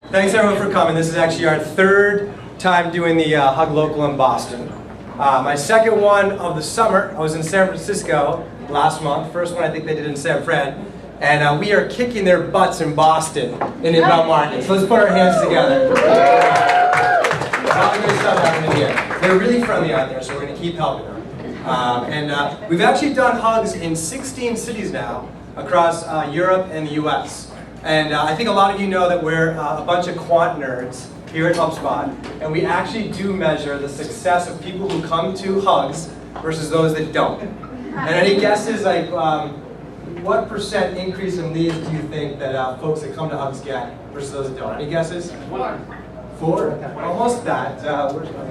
Thanks everyone for coming. This is actually our third time doing the Hug Local in Boston. My second one of the summer. I was in San Francisco last month. First one I think they did in San Fran. And we are kicking their butts in Boston in inbound marketing. So let's put our hands together. A lot of good stuff happening here. They're really friendly out there, so we're going to keep helping them. We've actually done hugs in 16 cities now across Europe and the US. And I think a lot of you know that we're a bunch of quant nerds here at HubSpot, and we actually do measure the success of people who come to hugs versus those that don't. And any guesses, like what % increase in leads do you think that folks that come to hugs get versus those that don't? Any guesses? 4? Almost that. Where's my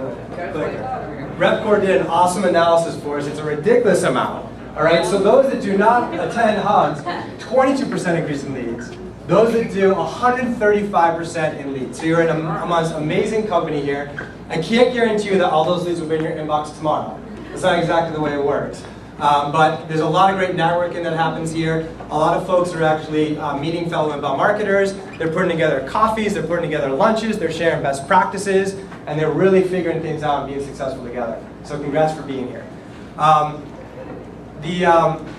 clicker? RepCore did an awesome analysis for us. It's a ridiculous amount. All right, so those that do not attend hugs, 22% increase in leads. Those that do, 135% in leads. So you're in amongst amazing company here. I can't guarantee you that all those leads will be in your inbox tomorrow. That's not exactly the way it works. But there's a lot of great networking that happens here. A lot of folks are actually meeting fellow inbound marketers. They're putting together coffees, they're putting together lunches, they're sharing best practices, and they're really figuring things out and being successful together. So congrats for being here.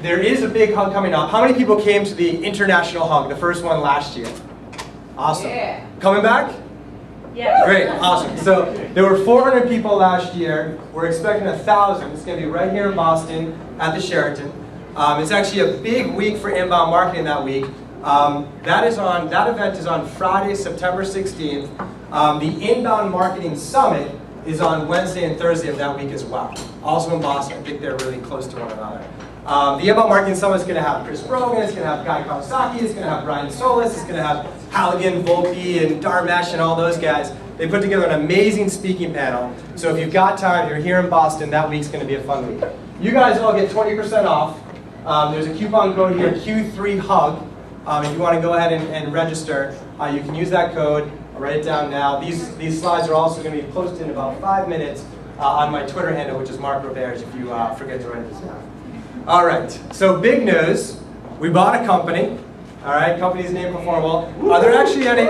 There is a big hug coming up. How many people came to the international hug, the first one last year? Awesome. Yeah. Coming back? Yeah. Great, awesome. So there were 400 people last year. We're expecting 1,000. It's going to be right here in Boston at the Sheraton. It's actually a big week for inbound marketing that week. That event is on Friday, September 16th. The Inbound Marketing Summit is on Wednesday and Thursday of that week as well. Also in Boston. I think they're really close to one another. The Inbound Marketing Summit is going to have Chris Brogan, it's going to have Guy Kawasaki, it's going to have Brian Solis, it's going to have Halligan, Volpe, and Dharmesh, and all those guys. They put together an amazing speaking panel. So if you've got time, you're here in Boston, that week's going to be a fun week. You guys all get 20% off. There's a coupon code here, Q3HUG. If you want to go ahead and register, you can use that code. I'll write it down now. These slides are also going to be posted in about 5 minutes on my Twitter handle, which is Mark Roberge, if you forget to write this down. All right, so big news. We bought a company. All right, company's name Performable. Are there actually any?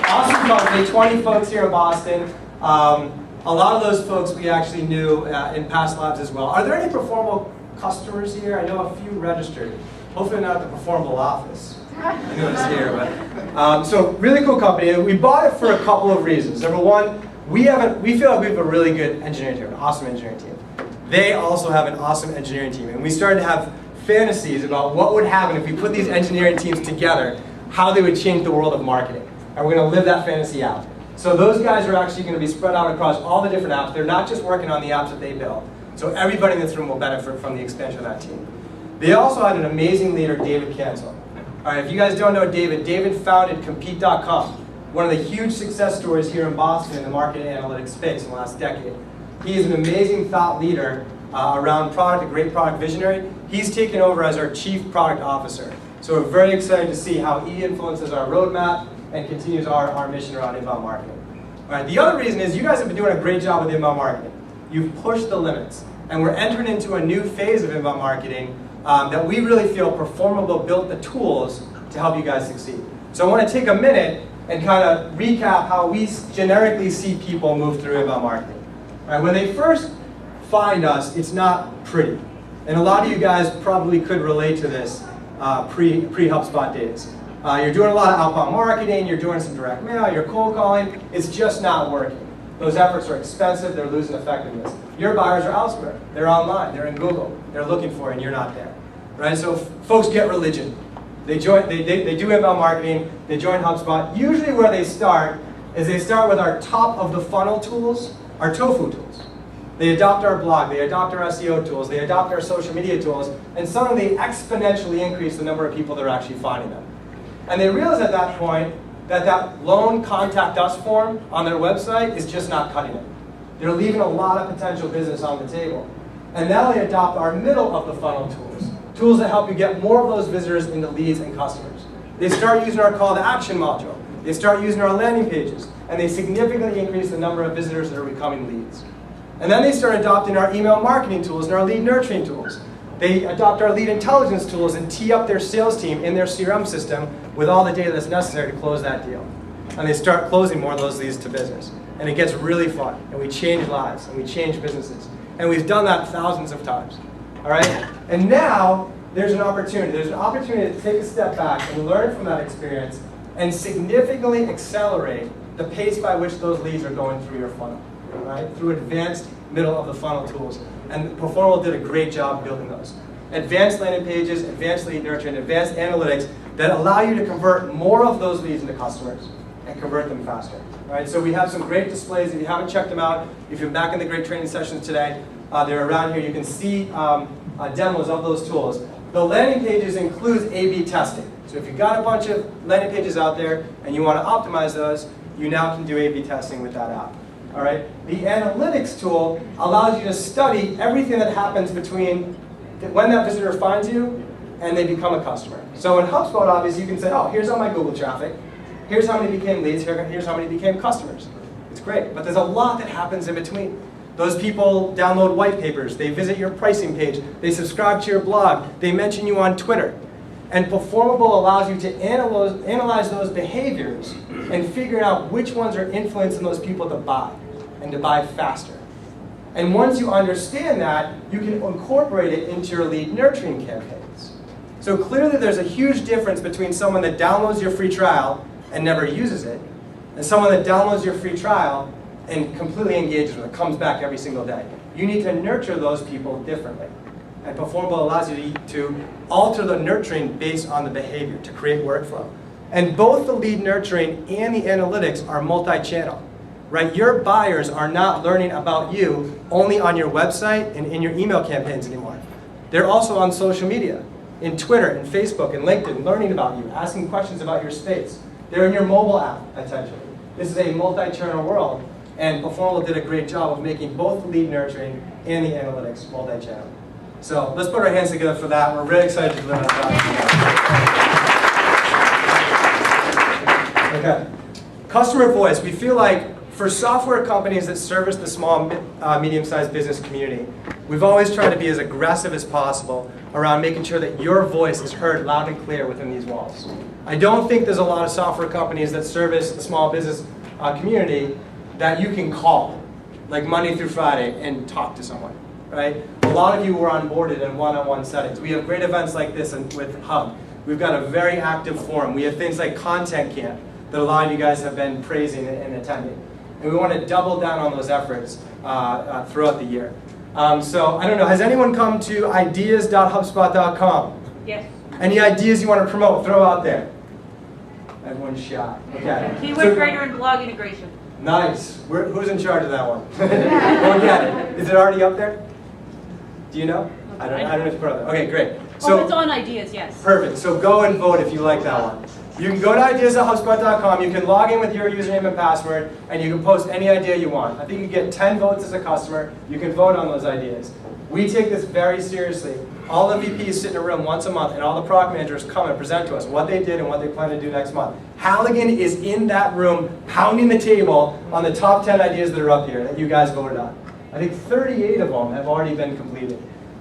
Awesome company, 20 folks here in Boston. A lot of those folks we actually knew in past lives as well. Are there any Performable customers here? I know a few registered. Hopefully not at the Performable office. I know it's here, but so really cool company. We bought it for a couple of reasons. Number one, we feel like we have a really good engineering team, an awesome engineering team. They also have an awesome engineering team, and we started to have fantasies about what would happen if we put these engineering teams together, how they would change the world of marketing. And we're going to live that fantasy out. So those guys are actually going to be spread out across all the different apps. They're not just working on the apps that they build. So everybody in this room will benefit from the expansion of that team. They also had an amazing leader, David Cancel. All right, if you guys don't know David founded Compete.com, one of the huge success stories here in Boston in the marketing analytics space in the last decade. He is an amazing thought leader around product, a great product visionary. He's taken over as our Chief Product Officer. So we're very excited to see how he influences our roadmap and continues our mission around inbound marketing. All right, the other reason is you guys have been doing a great job with inbound marketing. You've pushed the limits, and we're entering into a new phase of inbound marketing that we really feel Performable built the tools to help you guys succeed. So I want to take a minute and kind of recap how we generically see people move through inbound marketing. All right, when they first find us, it's not pretty. And a lot of you guys probably could relate to this pre-HubSpot days. You're doing a lot of outbound marketing, you're doing some direct mail, you're cold calling, it's just not working. Those efforts are expensive, they're losing effectiveness. Your buyers are elsewhere, they're online, they're in Google, they're looking for you and you're not there. Right? So folks get religion. They do inbound marketing, they join HubSpot. Usually where they start is they start with our top of the funnel tools, our tofu tools. They adopt our blog, they adopt our SEO tools, they adopt our social media tools, and suddenly exponentially increase the number of people that are actually finding them. And they realize at that point that lone contact us form on their website is just not cutting it. They're leaving a lot of potential business on the table. And now they adopt our middle of the funnel tools that help you get more of those visitors into leads and customers. They start using our call to action module. They start using our landing pages, and they significantly increase the number of visitors that are becoming leads. And then they start adopting our email marketing tools and our lead nurturing tools. They adopt our lead intelligence tools and tee up their sales team in their CRM system with all the data that's necessary to close that deal. And they start closing more of those leads to business. And it gets really fun. And we change lives, and we change businesses. And we've done that thousands of times. All right? And now, there's an opportunity. There's an opportunity to take a step back and learn from that experience and significantly accelerate the pace by which those leads are going through your funnel, right? Through advanced middle of the funnel tools. And Performable did a great job building those. Advanced landing pages, advanced lead nurturing, advanced analytics that allow you to convert more of those leads into customers and convert them faster. Right? So we have some great displays. If you haven't checked them out, if you're back in the great training sessions today, they're around here. You can see demos of those tools. The landing pages includes A/B testing. So if you've got a bunch of landing pages out there and you want to optimize those, you now can do A/B testing with that app. All right? The analytics tool allows you to study everything that happens between when that visitor finds you and they become a customer. So in HubSpot, obviously, you can say, oh, here's all my Google traffic. Here's how many became leads. Here's how many became customers. It's great. But there's a lot that happens in between. Those people download white papers. They visit your pricing page. They subscribe to your blog. They mention you on Twitter. And Performable allows you to analyze those behaviors and figure out which ones are influencing those people to buy and to buy faster. And once you understand that, you can incorporate it into your lead nurturing campaigns. So clearly there's a huge difference between someone that downloads your free trial and never uses it, and someone that downloads your free trial and completely engages with it, comes back every single day. You need to nurture those people differently. And Performable allows you to alter the nurturing based on the behavior to create workflow. And both the lead nurturing and the analytics are multi-channel. Right? Your buyers are not learning about you only on your website and in your email campaigns anymore. They're also on social media, in Twitter, and Facebook, and LinkedIn, learning about you, asking questions about your space. They're in your mobile app, potentially. This is a multi-channel world, and Performable did a great job of making both the lead nurturing and the analytics multi-channel. So let's put our hands together for that. We're really excited to deliver that. Okay. Customer voice. We feel like for software companies that service the small, medium-sized business community, we've always tried to be as aggressive as possible around making sure that your voice is heard loud and clear within these walls. I don't think there's a lot of software companies that service the small business community that you can call, like Monday through Friday, and talk to someone, right? A lot of you were onboarded in one-on-one settings. We have great events like this with Hub. We've got a very active forum. We have things like Content Camp that a lot of you guys have been praising and attending. And we want to double down on those efforts throughout the year. So I don't know, has anyone come to ideas.hubspot.com? Yes. Any ideas you want to promote? Throw out there. Everyone's shy. Okay. Keyword grader and blog integration. Nice. Who's in charge of that one? Go get it. Is it already up there? Do you know? I don't know if you put it up there. Okay, great. So, it's on ideas, yes. Perfect. So go and vote if you like that one. You can go to ideas.hubspot.com, you can log in with your username and password, and you can post any idea you want. I think you get 10 votes as a customer. You can vote on those ideas. We take this very seriously. All the VPs sit in a room once a month, and all the product managers come and present to us what they did and what they plan to do next month. Halligan is in that room pounding the table on the top 10 ideas that are up here that you guys voted on. I think 38 of them have already been completed.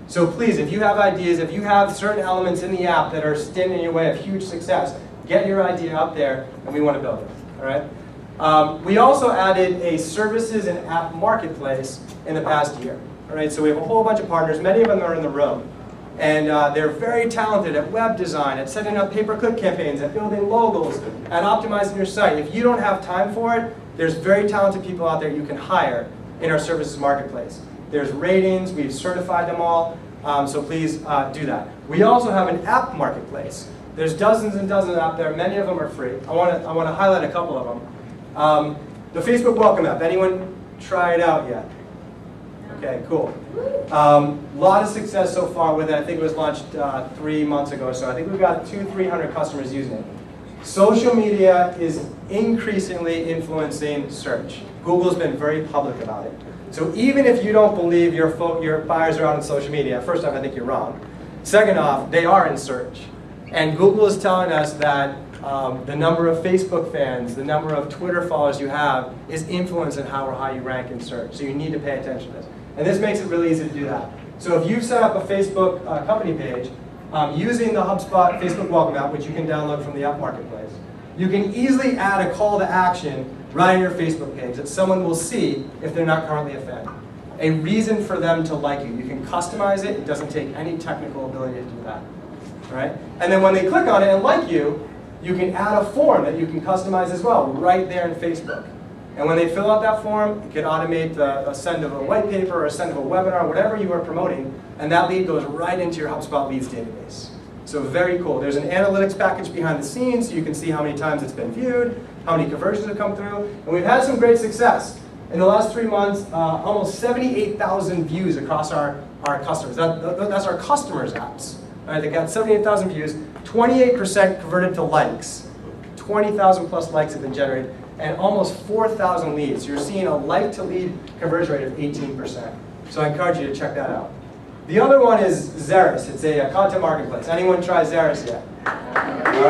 So please, if you have ideas, if you have certain elements in the app that are standing in your way of huge success, get your idea up there, and we want to build it. All right? We also added a services and app marketplace in the past year. All right? So we have a whole bunch of partners. Many of them are in the room. And they're very talented at web design, at setting up pay-per-click campaigns, at building logos, at optimizing your site. If you don't have time for it, there's very talented people out there you can hire in our services marketplace. There's ratings. We've certified them all. So please do that. We also have an app marketplace. There's dozens and dozens out there. Many of them are free. I want to highlight a couple of them. The Facebook Welcome app. Anyone try it out yet? Okay, cool. Lot of success so far with it. I think it was launched 3 months ago, so I think we've got 200-300 customers using it. Social media is increasingly influencing search. Google's been very public about it. So even if you don't believe your buyers are out on social media, first off, I think you're wrong. Second off, they are in search. And Google is telling us that the number of Facebook fans, the number of Twitter followers you have is influencing how or how you rank in search. So you need to pay attention to this. And this makes it really easy to do that. So if you've set up a Facebook company page using the HubSpot Facebook Welcome app, which you can download from the app marketplace, you can easily add a call to action right on your Facebook page that someone will see if they're not currently a fan. A reason for them to like you. You can customize it. It doesn't take any technical ability to do that. Right? And then when they click on it and like you, you can add a form that you can customize as well right there in Facebook. And when they fill out that form, you can automate a send of a white paper or a send of a webinar, whatever you are promoting, and that lead goes right into your HubSpot leads database. So very cool. There's an analytics package behind the scenes so you can see how many times it's been viewed, how many conversions have come through, and we've had some great success. In the last 3 months, almost 78,000 views across our customers. That's our customers' apps. All right, they got 78,000 views, 28% converted to likes, 20,000 plus likes have been generated, and almost 4,000 leads. You're seeing a like-to-lead conversion rate of 18%. So I encourage you to check that out. The other one is Xeris. It's a content marketplace. Anyone try Xeris yet? All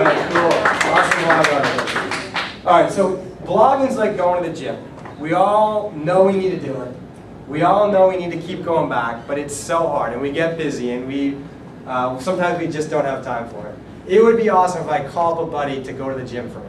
right, cool. Awesome blog article. All right, so blogging's like going to the gym. We all know we need to do it. We all know we need to keep going back, but it's so hard, and we get busy, and sometimes we just don't have time for it. It would be awesome if I call up a buddy to go to the gym for me.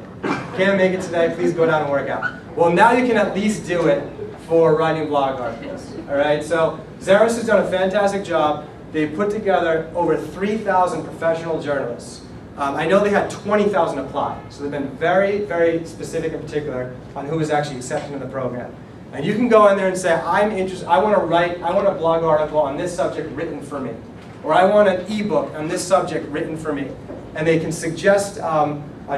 Can't make it today, please go down and work out. Well, now you can at least do it for writing blog articles. All right, so Xeris has done a fantastic job. They've put together over 3,000 professional journalists. I know they had 20,000 apply, so they've been very, very specific and particular on who is actually accepted in the program. And you can go in there and say, I'm interested, I want a blog article on this subject written for me. Or I want an ebook on this subject written for me. And they can suggest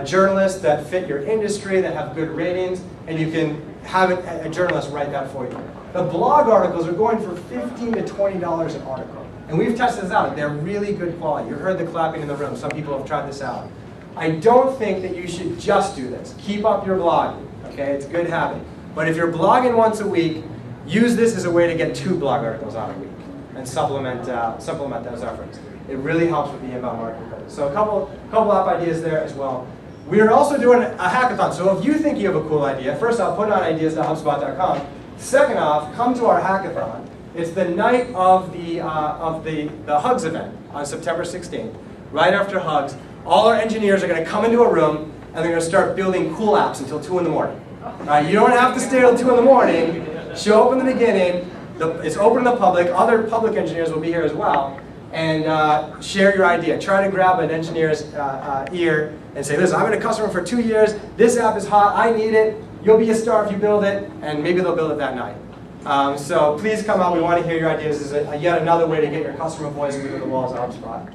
journalists that fit your industry, that have good ratings, and you can have a journalist write that for you. The blog articles are going for $15 to $20 an article. And we've tested this out. They're really good quality. You heard the clapping in the room. Some people have tried this out. I don't think that you should just do this. Keep up your blogging. Okay? It's a good habit. But if you're blogging once a week, use this as a way to get 2 blog articles out a week and supplement those efforts. It really helps with the inbound marketing. So a couple app ideas there as well. We are also doing a hackathon. So if you think you have a cool idea, first off, put it on ideas.hubspot.com. Second off, come to our hackathon. It's the night of the Hugs event on September 16th, right after Hugs. All our engineers are going to come into a room and they're going to start building cool apps until 2 in the morning. All right, you don't have to stay till 2 in the morning. Show up in the beginning. It's open to the public. Other public engineers will be here as well. And share your idea. Try to grab an engineer's ear and say, listen, I've been a customer for 2 years. This app is hot. I need it. You'll be a star if you build it. And maybe they'll build it that night. So please come out. We want to hear your ideas. This is yet another way to get your customer voice through the walls of HubSpot.